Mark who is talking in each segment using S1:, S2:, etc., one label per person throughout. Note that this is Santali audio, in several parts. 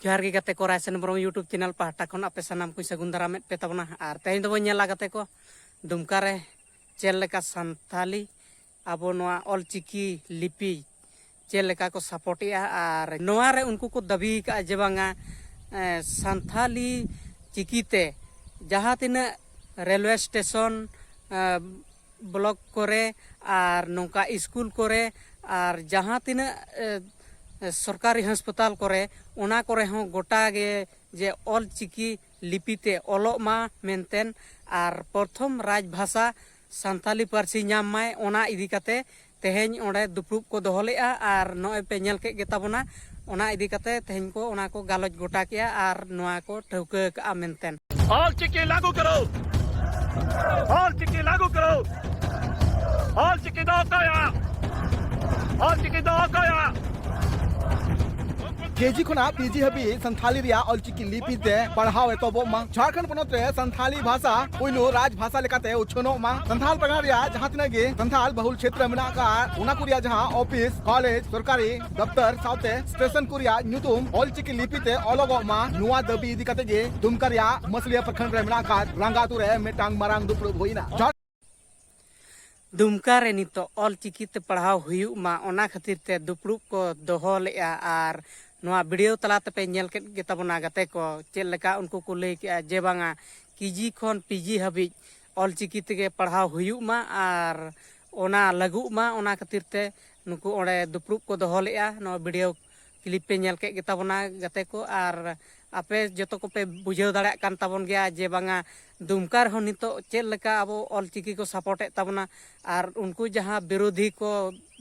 S1: जोहार गे गाते को रायसेन ब्रह्म यूट्यूब चैनल पाहटा खन आपे सानाम को सगुन दारामेद पे तबना और तेज दो नेला गाते को दुमका रे चेल लेका संथाली आबो नोआ ऑल चिकी लिपि चेल लेका को सपोर्टिया और नोआ रे उनको को दबी का जे बांगा संथाली चिकीते जहाँ तिना रेलवे स्टेशन ब्लॉक करे और नौका स्कूल करे और जहाँ तिना सरकारी अस्पताल करे ओना करे हों गोटा गे जे ऑल चिकी लिपिते ओलोग मा मेंटेन और प्रथम राजभाषा संथाली पार्सी नाम माय ओना इदी काते तेहेñ ओंडे दुपुरुब को दोहलेआ और नोय पे नेल के गेताबोना ओना इदी काते तेहेñ को ओना को गालोज गोटा किया और नोआ को ठौका का मेंटेन
S2: ऑल चिकी लागू करो, ऑल चिकी लागू करो, ऑल चिकी दो कया, ऑल चिकी दो कया
S3: केजी खुना पीजी हबी संथाली रिया ऑलचिकी लिपि ते पढ़ाव एतोबो मा झारखंड पनत रे संथाली भाषा ओइनो राजभाषा लेकाते उछनो मा संथाल प्रकार रिया जहां तिना गे संथाल बहुल क्षेत्र मेना का उना कुरिया जहां ऑफिस कॉलेज सरकारी दफ्तर साउते स्टेशन कुरिया न्यूतुम ऑलचिकी लिपि ते ओलोगो मा नुवा दबी इदी काते जे दुमका रिया मसलिया प्रखंड रे मेना का रंगातु रे मेटांग मारांग दुपुर होइना
S1: दुमका रे नितो ऑल चिकी ते पढ़ाव हुयु मा ओना खातिर ते दुपुरुब को दोहो लेआ और नोआ वीडियो तलाते पे नेल के गेताबोना गाते को चेल लेका उनको को लई के जे बांगा केजी खन पीजी हबी ऑल चिकी ते पढ़ाव हुयु मा और ओना लागू मा ओना खातिर ते नुकु ओडे दुपुरुब को दोहो लेआ नो वीडियो क्लिप पे नेल के गेताबोना गाते को और आपे जतो को पे बुझाव दाड़ा कान ताबोन गया जे बांगा दुमका रहो नितो चेल लेका अब ऑल चिकी को सपोर्ट ए ताबोना और उनको जहां विरोधी को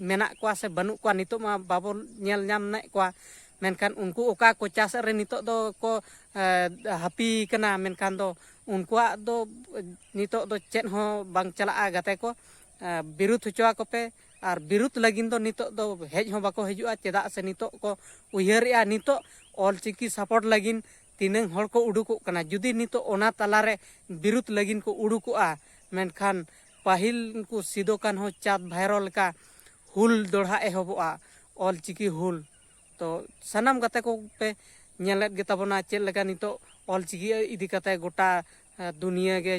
S1: मेना को से बनु को नितो मा बाबो नेल नाम नै को मेनखान उनको ओका को चास रे नितो दो को हापी कना मेनखान दो उनको दो नितो दो चेन हो बांग चला गाते को विरुद्ध होचवा को पे और विरुद्ध लगिन दो नितो दो हेज हो बाको हजुआ चेदा से नितो को उयहरिया नितो ऑल चिकी सपोर्ट लगिन तीनंग हर को उडुको कना जुदी नितो ओना तलारे विरुद्ध लगिन को उडुकोआ मेनखान पाहिल को सिदो कान हो चाँद भाइरल का हुल दोढ़ा एहबोआ ऑल चिकी हुल तो सनाम गाते को पे नेलेत गेताबोना चेल लेका नितो ऑल चिकी इदी काते गोटा दुनिया गे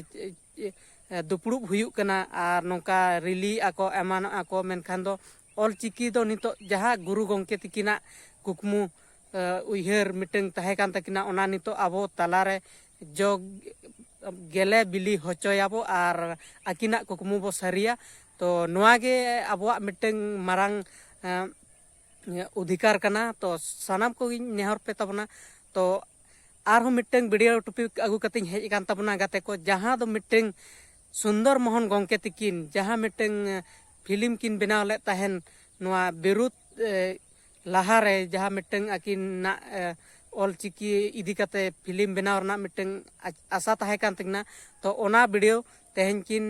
S1: दुपुरुब हुयुक कना और नोका रिली आको एमान आको मेनखान दो ऑल चिकी दो नितो जहाँ गुरु गंके तिकिना कुकमु उयहर मिटंग तहे कान तकिना ओना नितो आबो तालारे जो गेले बिली होचोयाबो और आकिना कुकमु बो सरिया तो नोआ गे आबोआ मिटंग मारांग अधिकार कना तो सानाम को नेहर पे तबना तो आरहो मिटंग वीडियो टॉपिक अगु कतिन हेज कान तबना गाते को जहां दो मिटंग सुंदर मोहन गंके तिकिन जहां मिटंग फिल्म किन बनाव ले तहन नोआ विरुद्ध लाहारे जहां मिटंग आकिन ना ऑल चिकी इदी काते फिल्म बनाव ना मिटंग आशा तहे कान तिकना तो ओना वीडियो तेहन किन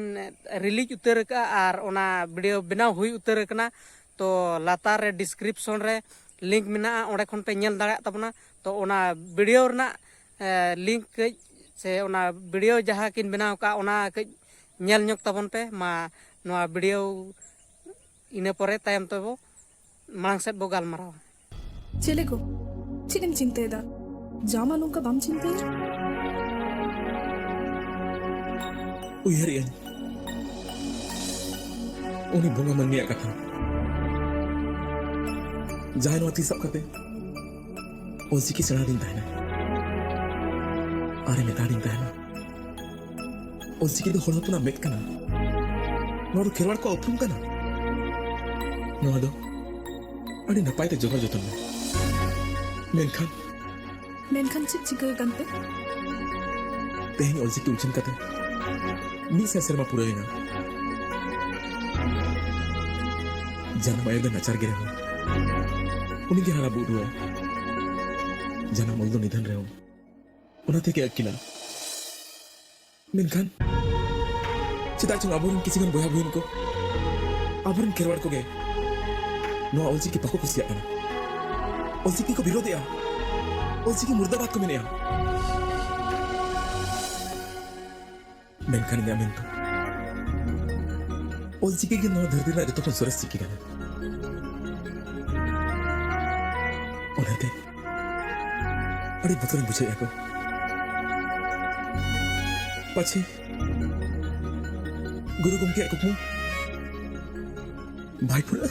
S1: रिलीज उतर का और ओना वीडियो बनाव हुई उतर कना तो लातार रे डिस्क्रिप्शन रे लिंक मेना ओडे खन पे नेल दाड़ा तबना तो ओना वीडियो रना लिंक कई से ओना वीडियो जहां किन बनाव का ओना कई नेल ñok तबन पे मा नोआ वीडियो इने परे तायम तबो मांग सेट बो गालमाराव
S4: चले को चिकन चिंतेदा जामा नोका बम चिंते
S5: उयहरियन उनी बोंगा मनिया कथा जहां नोती सब करते ओसी की चढ़ा दिन था अरे मेता दिन था ओसी की तो होड़ा तो ना मेट कना नोर खेलवाड़ को उपरुम कना नोआ दो अरे नपाई ते जोगा जोतन मेनखान
S4: चिक गंते
S5: तेहनी ओसी की उचन कते मी से शर्मा पूरा लेना जन्म आये दे नचार गिरे हो उन्हीं के हरा बूढ़ हुआ जना मोल दो निधन रहे हो उन्हें थे क्या अकेला मेनखान चिता चुन आबोरन किसी गन बोया बुइन को आबोरन खेरवाड़ को गए नो ओलची की पको कुसिया ना ओलची को विरोध या ओलची की मुर्दाबाद को मिले मेनखान गया मेन तो ओलची की नो धरती ना जतो तो सरस चिकी गना अड़ी बतरन बुझे को पाछे गुरु गमके कुकमु भाई पुला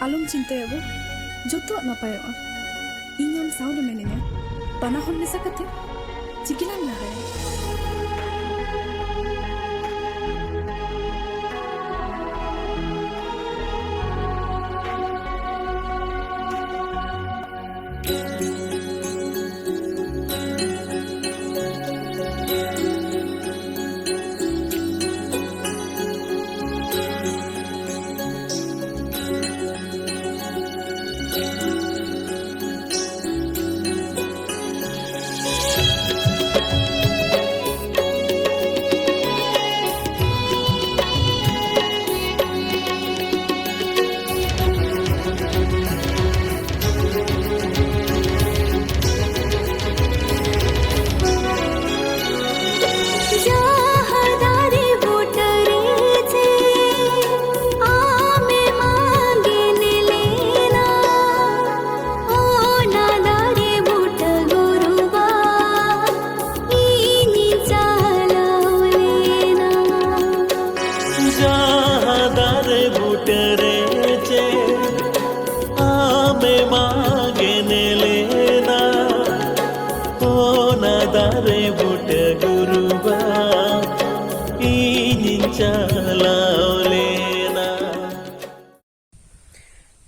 S4: आलम चिंताया बो जोतो नापायोआ ᱤᱧ ᱟᱢ ᱥᱟᱶᱨᱮ ᱢᱤᱱᱟᱹᱧᱟ ᱵᱟᱱᱟ ᱦᱚᱲ ᱢᱮᱥᱟ ᱠᱟᱛᱮ ᱪᱤᱠᱤᱞᱟᱝ ᱞᱟᱦᱟᱭᱟ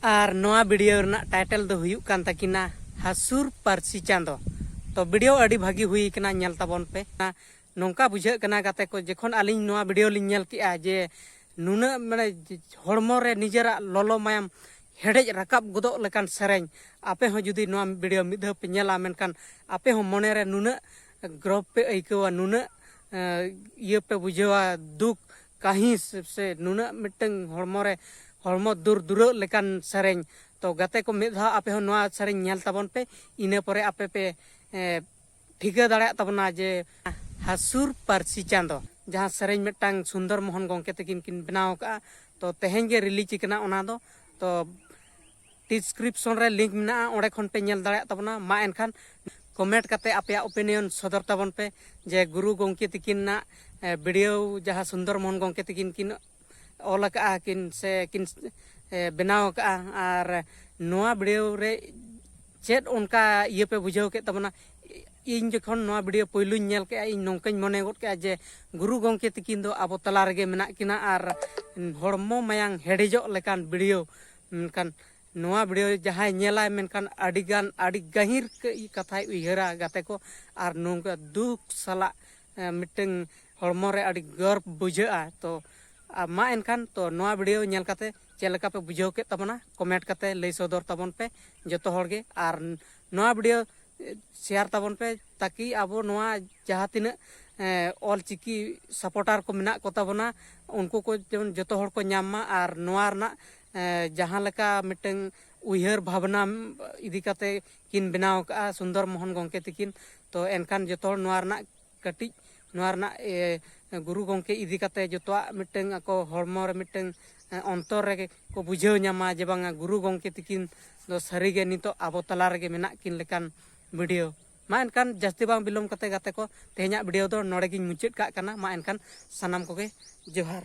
S1: और नवा वीडियो रना टाइटल दो हुयुक कान तकिना हासुर पारसी चांदो तो वीडियो अड़ी भागी हुई कना नेल ताबन पे नोंका बुझे कना गाते को जखन आलिन नवा वीडियो लिन नेल किया जे नुना माने हड़मो रे निजरा ललो मायम हेडेज राकाब गदो लेकान सेरेñ आपे हो जुदी नवा वीडियो मिद पे नेला मेनकान आपे हो मने रे नुना ग्रोप पे आइकवा नुना ये पे बुझेवा दुख काहिस से नुना मिटंग हड़मो रे हड़मो दूर दूर लेकान सेरेñ तो गाते को मिधा आपे हो नवा सेरेñ नेल ताबन पे इने परे आपे पे ठिका दाड़ा ताबना जे हासुर पारसी चांदो जहां सेरेñ मिटंग सुंदर मोहन गंके तकिन किन बनाव का तो तेहेñ गे रिलीज कना ओना दो तो डिस्क्रिप्शन रे लिंक मेना ओडे खन पे नेल दाड़ा ताबना मा एनखान कमेंट करते आपे ओपिनियन सदर ताबन पे जे गुरु गंके तकिन ना वीडियो जहां सुंदर मोहन गंके तकिन किन ओल का किन से किन बनाव का और नवा वीडियो रे चेत उनका ये पे बुझाव के तबना इन जखन नवा वीडियो पहिलु नेल के इन नोंकाኝ मने गद के जे गुरु गंके तकिन दो आबो तला रेगे मेना किना और हड़मो मायांग हेडेजो लेकान वीडियो मेनकान नवा वीडियो जहां नेला मेनकान अडिगान अडि गहिर कथाय उयहरा गाते को और नोंका दुख साला मिटंग हड़मो रे अडि गर्व बुझा तो मा एनखान तो नवा वीडियो नेल काते चेलका पे बुझाव के तबना कमेंट काते लई सदर ताबन पे जतो हड़गे और नवा वीडियो शेयर ताबन पे ताकि आबो नवा जहां तिना ऑल चिकी सपोर्टर को मेना को ताबना उनको को जतो हड़ को नामा और नवा रना जहां लका मिटंग उयहर भावना इदी काते किन बनाव का सुंदर मोहन गंके तकिन तो एनखान जतो हड़ नवा रना कटी नवा रना गुरु गंके इदी काते जतोआ मिटंग को हड़मो रे मिटंग अंतर रे को बुझाव नामा जे बांगा गुरु गंके तकिन दो सारीगे नितो आबो तला रेगे मेना किन लेकान वीडियो मा एनखान जास्ती बांग बिलोम कते गाते को तेहेñा वीडियो दो नोडे गिन मुचाद का मा एनखान सनाम कोगे जोहार।